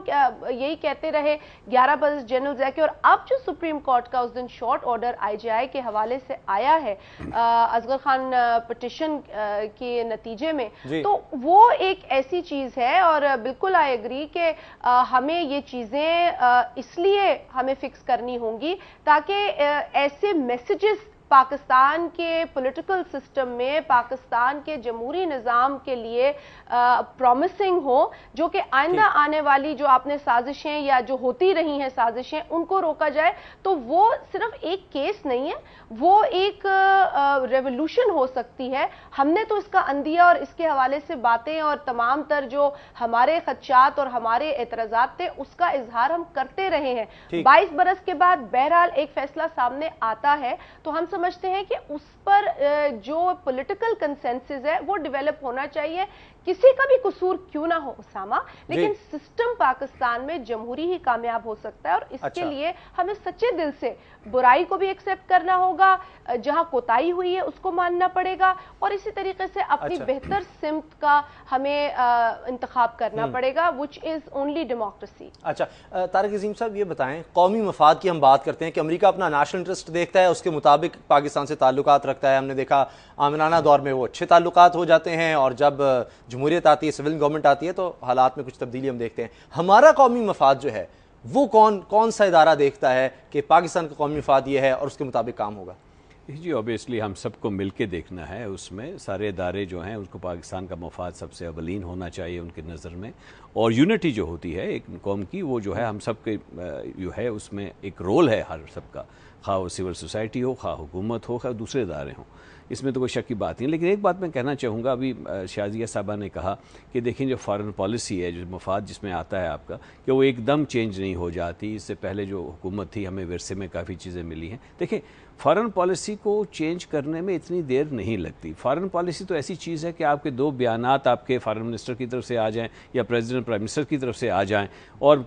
یہی کہتے رہے 11 برس جنرل ایکٹ، اور اب جو سپریم کورٹ کا اس دن شارٹ آرڈر IGI کے حوالے سے آیا ہے اصغر خان پٹیشن کے نتیجے میں، تو وہ ایک ایسی چیز ہے. اور بالکل آئی ایگری کہ ہمیں یہ چیزیں اس لیے ہمیں فکس کرنی ہوں گی تاکہ ایسے میسیجز پاکستان کے پولیٹیکل سسٹم میں، پاکستان کے جمہوری نظام کے لیے پرومسنگ ہو، جو کہ آئندہ آنے والی جو آپ نے سازشیں یا جو ہوتی رہی ہیں سازشیں ان کو روکا جائے. تو وہ صرف ایک کیس نہیں ہے، وہ ایک ریولوشن ہو سکتی ہے. ہم نے تو اس کا اندیہ اور اس کے حوالے سے باتیں اور تمام تر جو ہمارے خدشات اور ہمارے اعتراضات تھے اس کا اظہار ہم کرتے رہے ہیں. 22 برس کے بعد بہرحال ایک فیصلہ سامنے آتا ہے تو ہم سمجھتے ہیں کہ اس پر جو پولیٹیکل کنسنسس ہے وہ ڈیولپ ہونا چاہیے. کسی کا بھی قصور کیوں نہ ہو اسامہ، لیکن سسٹم پاکستان میں جمہوری ہی کامیاب ہو سکتا ہے. اور اس کے لیے ہمیں سچے دل سے برائی کو بھی ایکسپٹ کرنا ہوگا، جہاں کوتاہی ہوئی ہے اس کو ماننا پڑے گا، اور اسی طریقے سے اپنی بہتر سمت کا ہمیں انتخاب کرنا پڑے گا which is only democracy. اچھا طارق عظیم صاحب یہ بتائیں، قومی مفاد کی ہم بات کرتے ہیں کہ امریکہ اپنا نیشنل انٹرسٹ دیکھتا ہے، اس کے مطابق پاکستان سے تعلقات رکھتا ہے. ہم نے دیکھا آمرانہ دور میں وہ اچھے تعلقات ہو جاتے ہیں، اور جب جمہوریت آتی ہے، سول گورنمنٹ آتی ہے، تو حالات میں کچھ تبدیلی ہم دیکھتے ہیں. ہمارا قومی مفاد جو ہے وہ کون سا ادارہ دیکھتا ہے کہ پاکستان کا قومی مفاد یہ ہے اور اس کے مطابق کام ہوگا؟ جی اوبیسلی ہم سب کو مل کے دیکھنا ہے. اس میں سارے ادارے جو ہیں اس کو پاکستان کا مفاد سب سے اولین ہونا چاہیے ان کے نظر میں. اور یونٹی جو ہوتی ہے ایک قوم کی، وہ جو ہے ہم سب کے جو ہے اس میں ایک رول ہے ہر سب کا، خواہ وہ سول سوسائٹی ہو، خواہ حکومت ہو، خواہ دوسرے ادارے ہوں. اس میں تو کوئی شک کی بات نہیں. لیکن ایک بات میں کہنا چاہوں گا، ابھی شازیہ صاحبہ نے کہا کہ دیکھیں جو فارن پالیسی ہے، جو مفاد جس میں آتا ہے آپ کا، کہ وہ ایک دم چینج نہیں ہو جاتی. اس سے پہلے جو حکومت تھی ہمیں ورثے میں کافی چیزیں ملی ہیں. دیکھیں فارن پالیسی کو چینج کرنے میں اتنی دیر نہیں لگتی. فارن پالیسی تو ایسی چیز ہے کہ آپ کے 2 بیانات آپ کے فارن منسٹر کی طرف سے آ جائیں یا پریزیڈنٹ پرائم منسٹر کی طرف سے آ جائیں اور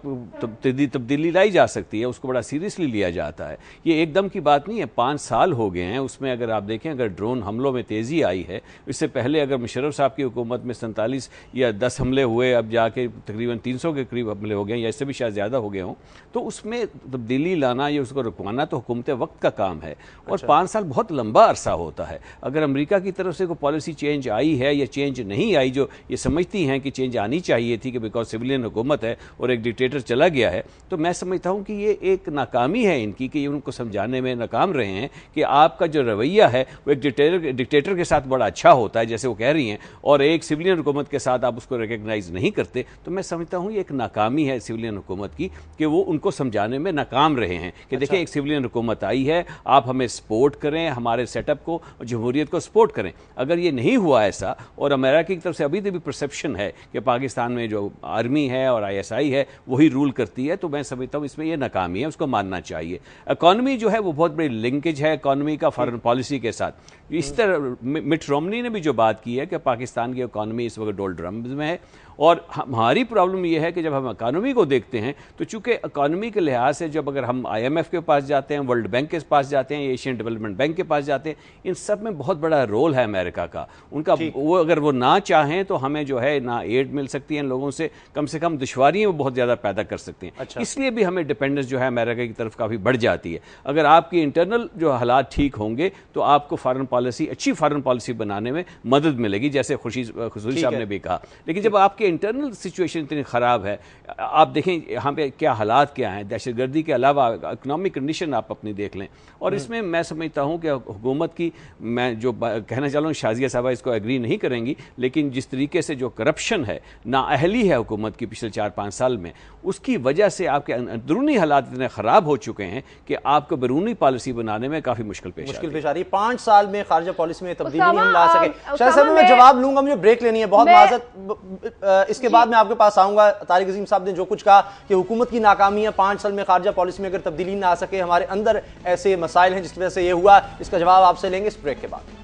تبدیلی لائی جا سکتی ہے. اس کو بڑا سیریسلی لیا جاتا ہے. یہ ایک دم کی بات نہیں ہے. 5 سال ہو گئے ہیں. اس میں اگر آپ دیکھیں، اگر ڈرون حملوں میں تیزی آئی ہے، اس سے پہلے اگر مشرف صاحب کی حکومت میں 47 یا 10 حملے ہوئے، اب جا کے تقریباً 300 کے قریب حملے ہو گئے یا اس سے بھی شاید زیادہ ہو گئے ہوں، تو اس میں تبدیلی لانا یا اس کو رکوانا تو حکومت وقت کا کام ہے. اور 5 سال بہت لمبا عرصہ ہوتا ہے. اگر امریکہ کی طرف سے کوئی پالیسی چینج آئی ہے یا چینج نہیں آئی، جو یہ سمجھتی ہیں کہ چینج آنی چاہیے تھی کہ بیکاز سویلین حکومت ہے اور ایک ڈکٹیٹر چلا گیا ہے، تو میں سمجھتا ہوں کہ یہ ایک ناکامی ہے ان کی، کہ یہ ان کو سمجھانے میں ناکام رہے ہیں کہ آپ کا جو رویہ ہے وہ ایک ڈکٹیٹر डिक्टेटर के साथ बड़ा अच्छा होता है जैसे वो कह रही हैं, और एक सिविलियन हुकूमत के साथ आप उसको रिकग्नाइज नहीं करते, तो मैं समझता हूँ ये एक नाकामी है सिविलियन हुकूमत की कि वो उनको समझाने में नाकाम रहे हैं कि देखिए एक सिविलियन हुकूमत आई है, आप हमें सपोर्ट करें, हमारे सेटअप को, जमहूरियत को सपोर्ट करें। अगर ये नहीं हुआ ऐसा, और अमेरिका की तरफ से अभी भी परसेप्शन है कि पाकिस्तान में जो आर्मी है और ISI है वही रूल करती है, तो मैं समझता हूँ इसमें ये नाकामी है, उसको मानना चाहिए। इकॉनमी जो है वो बहुत बड़ी लिंकेज है इकॉनमी का फॉरेन पॉलिसी के साथ। इस तरह मिट रोमनी ने भी जो बात की है कि पाकिस्तान की इकॉनमी इस वक्त डोलड्रम्स में है, और हमारी प्रॉब्लम ये है कि जब हम इकॉनमी को देखते हैं तो चूंकि इकॉनमी के लिहाज से जब अगर हम IMF के पास जाते हैं, वर्ल्ड बैंक के पास जाते हैं, एशियन डेवलपमेंट बैंक के पास जाते हैं, इन सब में बहुत बड़ा रोल है अमेरिका का। उनका वो अगर वो ना चाहें तो हमें जो है ना एड मिल सकती है इन लोगों से कम दुश्वारियाँ वो बहुत ज़्यादा पैदा कर सकती हैं। इसलिए भी हमें डिपेंडेंस जो है अमेरिका की तरफ काफ़ी बढ़ जाती है। अगर आपकी इंटरनल जो हालात ठीक होंगे तो आपको फॉरेन पॉलिसी, अच्छी फॉरेन पॉलिसी बनाने में मदद मिलेगी, जैसे खुशूरी साहब ने भी कहा। लेकिन जब आपके इंटरनल सिचुएशन इतनी ख़राब है, आप देखें यहाँ पे क्या हालात क्या हैं, दहशतगर्दी के अलावा इकोनॉमिक कंडीशन आप अपनी देख लें, और इसमें मैं समझता हूँ कि हुकूमत की, मैं जो कहना चाह रहा हूँ शाजिया साहबा इसको एग्री नहीं करेंगी, लेकिन जिस तरीके से जो करप्शन है, नाअहली है हुकूमत की पिछले 4-5 साल में, उसकी वजह से आपके अंदरूनी हालात इतने ख़राब हो चुके हैं कि आपको बैरूनी पॉलिसी बनाने में काफ़ी मुश्किल पेश आ रही है। 5 साल में खारजा पॉलिसी में तब्दीली नहीं ला सके। शायद साहब मैं जवाब लूंगा, मुझे ब्रेक लेनी है, बहुत माजरत, इसके बाद मैं आपके पास आऊंगा। तारिक अजीम साहब ने जो कुछ कहा कि हुकूमत की नाकामी है, 5 साल में खारजा पॉलिसी में अगर तब्दीली ना आ सके, हमारे अंदर ऐसे मसाइल हैं जिसकी वजह से ये हुआ, इसका जवाब आपसे लेंगे इस ब्रेक के बाद।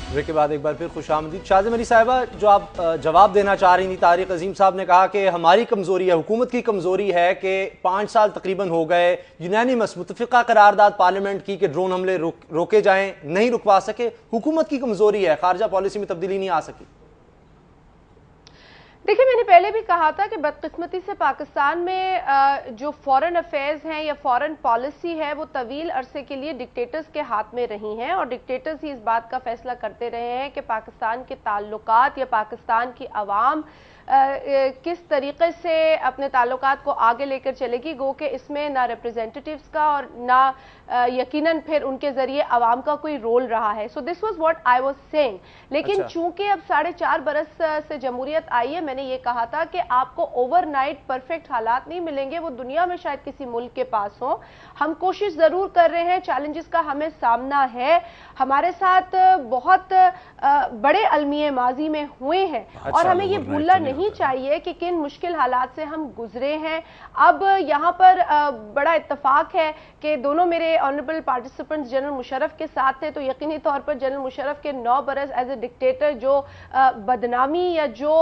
ब्रेक के बाद एक बार फिर खुशामदीद। शाज़म अली साहिबा, जो आप जवाब देना चाह रही थी, तारिक अजीम साहब ने कहा कि हमारी कमज़ोरी है, हुकूमत की कमज़ोरी है कि 5 साल तकरीबन हो गए, यूनानिमस मुत्तफ़िक़ा करारदाद पार्लियामेंट की कि ड्रोन हमले रोके जाएं, नहीं रुकवा सके। हुकूमत की कमज़ोरी है, खारजा पॉलिसी में तब्दीली नहीं आ सकी। देखिए, मैंने पहले भी कहा था कि बदकिस्मती से पाकिस्तान में जो फॉरेन अफेयर्स हैं या फॉरेन पॉलिसी है वो तवील अरसे के लिए डिक्टेटर्स के हाथ में रही हैं, और डिक्टेटर्स ही इस बात का फैसला करते रहे हैं कि पाकिस्तान के ताल्लुकात या पाकिस्तान की आवाम किस तरीके से अपने ताल्लुकात को आगे लेकर चलेगी। गो कि इसमें ना रिप्रेजेंटेटिव्स का और ना यकीनन फिर उनके जरिए आवाम का कोई रोल रहा है। So this was what I was saying. लेकिन चूंकि अब 4.5 बरस से जमहूरियत आई है, मैंने ये कहा था कि आपको ओवरनाइट परफेक्ट हालात नहीं मिलेंगे, वो दुनिया में शायद किसी मुल्क के पास हो। हम कोशिश जरूर कर रहे हैं, चैलेंजेस का हमें सामना है, हमारे साथ बहुत बड़े अलमिए माजी में हुए हैं, और हमें ये भूलना नहीं चाहिए कि किन मुश्किल हालात से हम गुजरे हैं। अब यहाँ पर बड़ा इत्तेफाक है कि दोनों मेरे ऑनरेबल पार्टिसिपेंट्स जनरल मुशर्रफ के साथ थे, तो यकीनी तौर पर जनरल मुशर्रफ के 9 बरस एज ए डिक्टेटर जो बदनामी या जो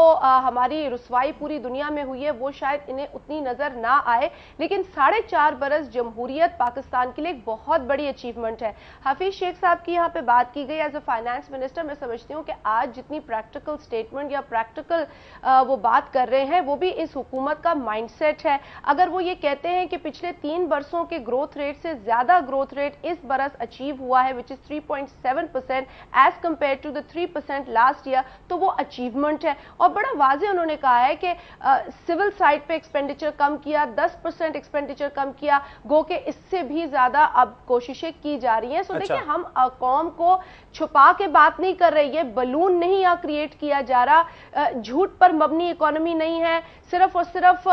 हमारी रुसवाई पूरी दुनिया में हुई है वो शायद इन्हें उतनी नजर ना आए, लेकिन 4.5 बरस जमहूरियत पाकिस्तान के लिए एक बहुत बड़ी अचीवमेंट है। हफीज शेख साहब की यहाँ पे बात की गई एज ए फाइनेंस मिनिस्टर। मैं समझती हूँ कि आज जितनी प्रैक्टिकल स्टेटमेंट या प्रैक्टिकल वो बात कर रहे हैं वो भी इस हुकूमत का माइंडसेट है। अगर वो ये कहते हैं कि पिछले 3 बरसों के ग्रोथ रेट से ज्यादा ग्रोथ रेट इस बरस अचीव हुआ है, which is 3.7% as compared to the 3% last year, तो वो अचीवमेंट है। और बड़ा वाजे उन्होंने कहा है कि सिविल साइड पे एक्सपेंडिचर कम किया, 10% एक्सपेंडिचर कम किया, गो के इससे भी ज्यादा अब कोशिशें की जा रही हैं। सो देखिए, हम कौम को छुपा के बात नहीं कर रहे, ये बलून नहीं यहाँ क्रिएट किया जा रहा, झूठ पर मबनी इकोनॉमी नहीं है, सिर्फ और सिर्फ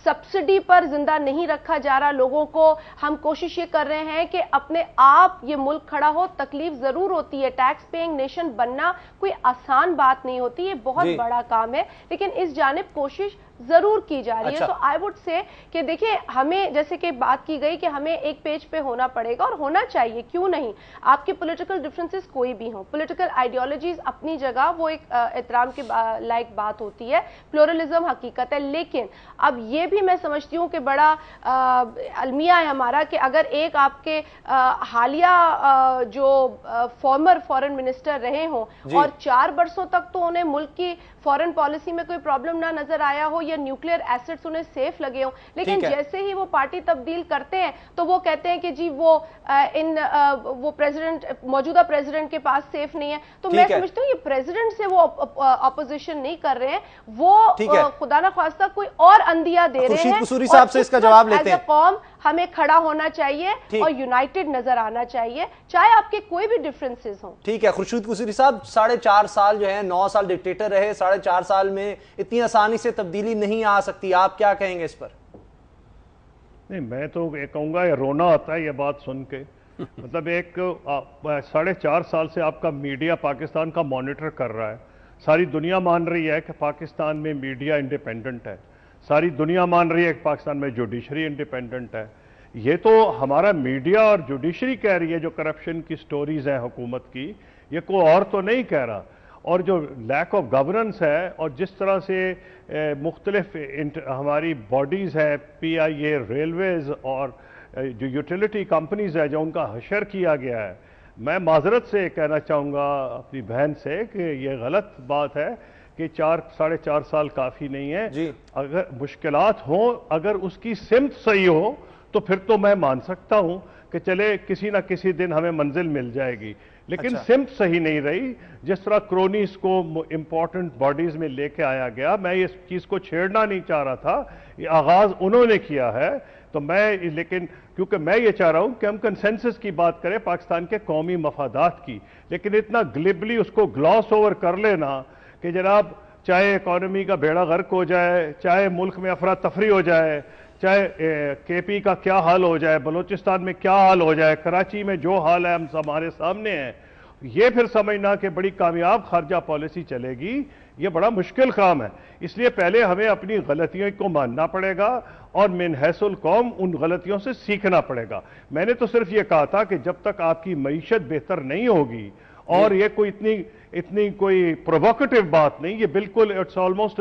सब्सिडी पर जिंदा नहीं रखा जा रहा लोगों को। हम कोशिश ये कर रहे हैं कि अपने आप ये मुल्क खड़ा हो। तकलीफ जरूर होती है, टैक्स पेइंग नेशन बनना कोई आसान बात नहीं होती, ये बहुत बड़ा काम है, लेकिन इस जानिब कोशिश जरूर की जा रही है। सो आई वुड से कि देखिए, हमें जैसे कि बात की गई कि हमें एक पेज पे होना पड़ेगा, और होना चाहिए, क्यों नहीं। आपके पॉलिटिकल डिफरेंसेस कोई भी हो, पॉलिटिकल आइडियोलॉजीज अपनी जगह वो एक एहतराम के लायक बात होती है, प्लूरलिज्म हकीकत है। लेकिन अब ये भी मैं समझती हूँ कि बड़ा अलमिया है हमारा कि अगर एक आपके हालिया जो फॉर्मर फॉरेन मिनिस्टर रहे हों और 4 बरसों तक तो उन्हें मुल्क की फॉरेन पॉलिसी में कोई प्रॉब्लम ना नजर आया हो, ये या न्यूक्लियर एसेट्स उन्हें सेफ लगे हों, लेकिन जैसे ही वो पार्टी तब्दील करते हैं तो वो कहते हैं कि जी वो मौजूदा प्रेसिडेंट के पास सेफ नहीं है। तो मैं समझती हूँ ये प्रेसिडेंट से वो ऑपोजिशन नहीं कर रहे हैं, वो खुदा ना ख्वास्ता कोई और अंदिया दे रहे हैं। कसूरी साहब से इसका जवाब लेते हैं। कौम हमें खड़ा होना चाहिए और यूनाइटेड नजर आना चाहिए, चाहे आपके कोई भी डिफरेंसेस हो। ठीक है खुर्शीद कसूरी साहब, 4.5 साल जो है, 9 साल डिक्टेटर रहे, 4.5 साल में इतनी आसानी से तब्दीली नहीं आ सकती, आप क्या कहेंगे इस पर? नहीं, मैं तो ये कहूँगा ये रोना आता है ये बात सुन के। मतलब 4.5 साल से आपका मीडिया पाकिस्तान का मॉनिटर कर रहा है, सारी दुनिया मान रही है कि पाकिस्तान में मीडिया इंडिपेंडेंट है, सारी दुनिया मान रही है कि पाकिस्तान में जुडिशरी इंडिपेंडेंट है। ये तो हमारा मीडिया और जुडिशरी कह रही है जो करप्शन की स्टोरीज हैं हुकूमत की, ये कोई और तो नहीं कह रहा। और जो लैक ऑफ गवर्नेंस है और जिस तरह से मुख्तलिफ हमारी बॉडीज़ हैं, PIA, रेलवेज़ और जो यूटिलिटी कंपनीज़ है जो उनका हशर किया गया है, मैं माजरत से कहना चाहूँगा अपनी बहन से कि ये गलत बात है कि 4-4.5 साल काफ़ी नहीं है जी। अगर मुश्किलात हों, अगर उसकी सिमत सही हो तो फिर तो मैं मान सकता हूँ कि चले किसी ना किसी दिन हमें मंजिल मिल जाएगी, लेकिन सिमत सही नहीं रही। जिस तरह क्रोनीज को इंपॉर्टेंट बॉडीज में लेके आया गया, मैं इस चीज़ को छेड़ना नहीं चाह रहा था, ये आगाज़ उन्होंने किया है। तो लेकिन क्योंकि मैं ये चाह रहा हूँ कि हम कंसेंसस की बात करें पाकिस्तान के कौमी मफादात की, लेकिन इतना ग्लिबली उसको ग्लॉस ओवर कर लेना कि जनाब चाहे इकॉनमी का बेड़ा गर्क हो जाए, चाहे मुल्क में अफरा तफरी हो जाए, चाहे KP का क्या हाल हो जाए, बलूचिस्तान में क्या हाल हो जाए, कराची में जो हाल है हम हमारे सामने है, ये फिर समझना कि बड़ी कामयाब खारजा पॉलिसी चलेगी, ये बड़ा मुश्किल काम है। इसलिए पहले हमें अपनी गलतियों को मानना पड़ेगा और मिन हैसुल कौम उन गलतियों से सीखना पड़ेगा। मैंने तो सिर्फ ये कहा था कि जब तक आपकी मईशत बेहतर नहीं होगी, और ये कोई इतनी कोई प्रोवोकेटिव बात नहीं, ये बिल्कुल it's almost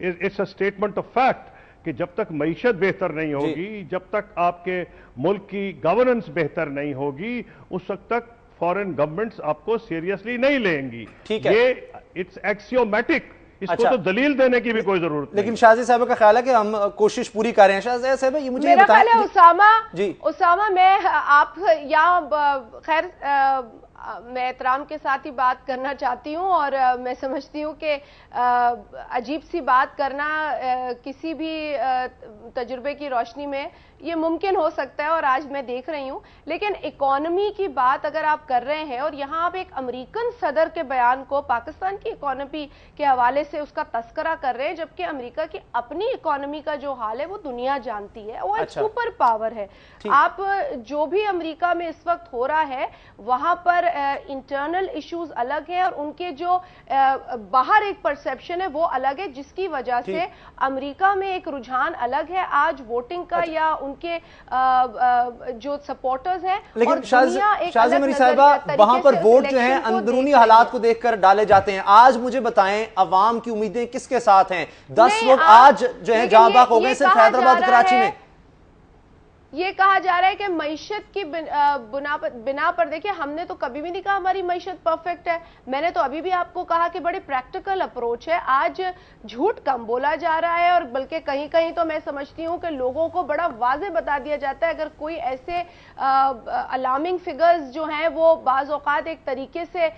it's a statement of fact कि जब तक मईशत बेहतर नहीं होगी, जब तक आपके मुल्क की गवर्नेंस बेहतर नहीं होगी, उस वक्त तक फॉरेन गवर्नमेंट्स आपको सीरियसली नहीं लेंगी। ये इट्स एक्सियोमेटिक, इसको तो दलील देने की भी कोई जरूरत नहीं। लेकिन शाजी साहब का ख्याल है कि हम कोशिश पूरी कर रहे हैं। शाजी साहब ये मुझे मेरा ख्याल है उसामा मैं आप यहाँ खैर मैं एहतराम के साथ ही बात करना चाहती हूँ, और मैं समझती हूँ कि अजीब सी बात करना किसी भी तजुर्बे की रोशनी में ये मुमकिन हो सकता है, और आज मैं देख रही हूँ। लेकिन इकोनॉमी की बात अगर आप कर रहे हैं और यहाँ आप एक अमेरिकन सदर के बयान को पाकिस्तान की इकोनॉमी के हवाले से उसका तस्करा कर रहे हैं, जबकि अमेरिका की अपनी इकोनॉमी का जो हाल है वो दुनिया जानती है, वो एक सुपर पावर है। आप जो भी अमेरिका में इस वक्त हो रहा है वहां पर इंटरनल इश्यूज अलग हैं और उनके जो बाहर एक परसेप्शन है वो अलग है, जिसकी वजह से अमेरिका में एक रुझान अलग है आज वोटिंग का या उनके जो सपोर्टर्स हैं। लेकिन शाजी मरी साहिबा, वहां पर वोट जो है अंदरूनी हालात को देखकर डाले जाते हैं। आज मुझे बताएं अवाम की उम्मीदें किसके साथ हैं? 10 लोग आज जो है जाँ बाग हो गए सिर्फ हैदराबाद और कराची में। ये कहा जा रहा है कि मईशत की बिना पर देखिए, हमने तो कभी भी नहीं कहा हमारी मईशत परफेक्ट है। मैंने तो अभी भी आपको कहा कि बड़े प्रैक्टिकल अप्रोच है। आज झूठ कम बोला जा रहा है, और बल्कि कहीं कहीं तो मैं समझती हूँ कि लोगों को बड़ा वाज़े बता दिया जाता है। अगर कोई ऐसे अलार्मिंग फिगर्स जो हैं वो बाज़ औक़ात एक तरीके से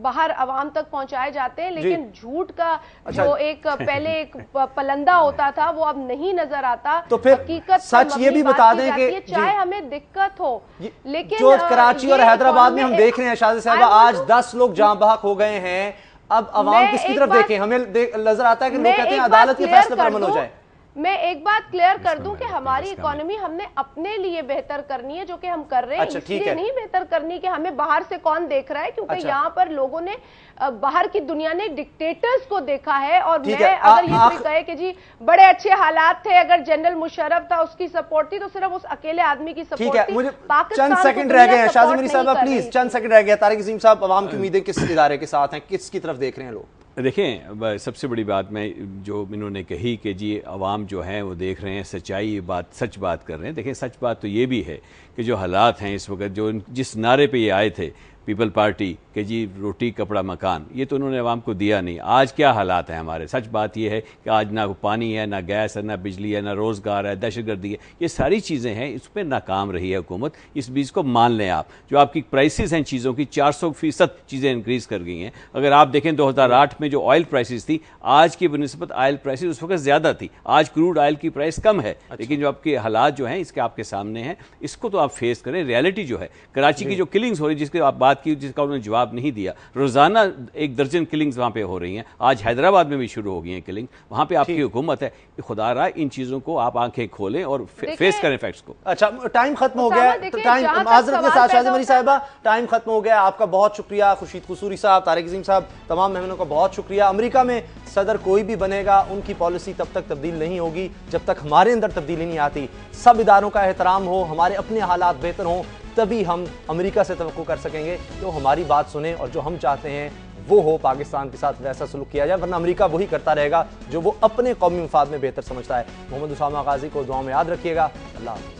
बाहर आवाम तक पहुंचाए जाते हैं, लेकिन झूठ का जो एक पहले एक पलंदा होता था वो अब नहीं नजर आता। तो हकीकत सच ये भी बता दें कि चाहे हमें दिक्कत हो, लेकिन जो कराची और हैदराबाद में हम देख रहे हैं शादी साहब, आज 10 लोग जाँ बहक हो गए हैं। अब अवाम किसकी तरफ देखें? हमें नजर आता है कि लोग कहते हैं अदालत के फैसले पर अमल हो जाए। मैं एक बात क्लियर कर दूं कि हमारी इकोनॉमी हमने अपने लिए बेहतर करनी है, जो कि हम कर रहे हैं। इसलिए नहीं बेहतर करनी कि हमें बाहर से कौन देख रहा है, क्योंकि यहाँ पर लोगों ने बाहर की दुनिया ने डिक्टेटर्स को देखा है। और मैं अगर ये कोई कहे कि जी बड़े अच्छे हालात थे, अगर जनरल मुशर्रफ था उसकी सपोर्ट थी, तो सिर्फ उस अकेले आदमी की सपोर्ट थी। मुझे चंद सेकंड रह गए हैं शाजी मरी साहब, प्लीज चंद सेकंड रह गया। तारिक अजीम साहब, अवाम की उम्मीदें किस इदारे के साथ हैं, किसकी तरफ देख रहे हैं लोग? देखें, सबसे बड़ी बात मैं जो इन्होंने कही कि जी अवाम जो हैं वो देख रहे हैं सच्चाई बात, सच बात कर रहे हैं। देखें, सच बात तो ये भी है कि जो हालात हैं इस वक्त, जो जिस नारे पे ये आए थे پیپل پارٹی کہ جی روٹی کپڑا مکان، یہ تو انہوں نے عوام کو دیا نہیں۔ آج کیا حالات ہیں ہمارے؟ سچ بات یہ ہے کہ آج نہ پانی ہے، نہ گیس ہے، نہ بجلی ہے، نہ روزگار ہے، دہشت گردی ہے، یہ ساری چیزیں ہیں، اس پہ ناکام رہی ہے حکومت۔ اس بیچ کو مان لیں آپ، جو آپ کی پرائسز ہیں چیزوں کی 400% چیزیں انکریز کر گئی ہیں۔ اگر آپ دیکھیں 2008 میں جو آئل پرائسز تھی، آج کی بنسبت آئل پرائسز اس وقت زیادہ تھی، آج کروڈ آئل کی پرائس کم ہے، لیکن جو آپ کے حالات جو ہیں اس کے آپ کے سامنے ہیں، اس کو تو آپ فیس کریں۔ ریالٹی جو ہے کراچی کی جو کلنگز ہو رہی جس کی آپ بات کی، جس کا انہوں نے جواب نہیں دیا، روزانہ 1 درجن کلنگز وہاں پہ ہو رہی ہیں، آج حیدرآباد میں بھی شروع ہو گئی ہیں کلنگ، وہاں پہ آپ کی حکومت ہے۔ خدا رہا ان چیزوں کو آپ آنکھیں کھولیں اور فیس کریں فیکٹس کو۔ اچھا ٹائم ختم ہو گیا ہے، ٹائم معذرت کے ساتھ شاہزہ منی صاحبہ ٹائم ختم ہو گیا۔ آپ کا بہت شکریہ، خورشید قصوری صاحب، طارق عظیم صاحب، تمام مہمانوں کا بہت شکریہ۔ امریکہ میں صدر کوئی بھی بنے گا، ان کی پالیسی تب تک تبدیل نہیں ہوگی جب تک ہمارے اندر تبدیلی نہیں آتی۔ سب اداروں کا احترام ہو، ہمارے اپنے حالات بہتر ہوں، تبھی ہم امریکہ سے توقع کر سکیں گے کہ ہماری بات سنیں اور جو ہم چاہتے ہیں وہ ہو، پاکستان کے ساتھ ویسا سلوک کیا جائے، ورنہ امریکہ وہی کرتا رہے گا جو وہ اپنے قومی مفاد میں بہتر سمجھتا ہے۔ محمد اسامہ غازی کو دعاؤں میں یاد رکھیے گا۔ اللہ حافظ۔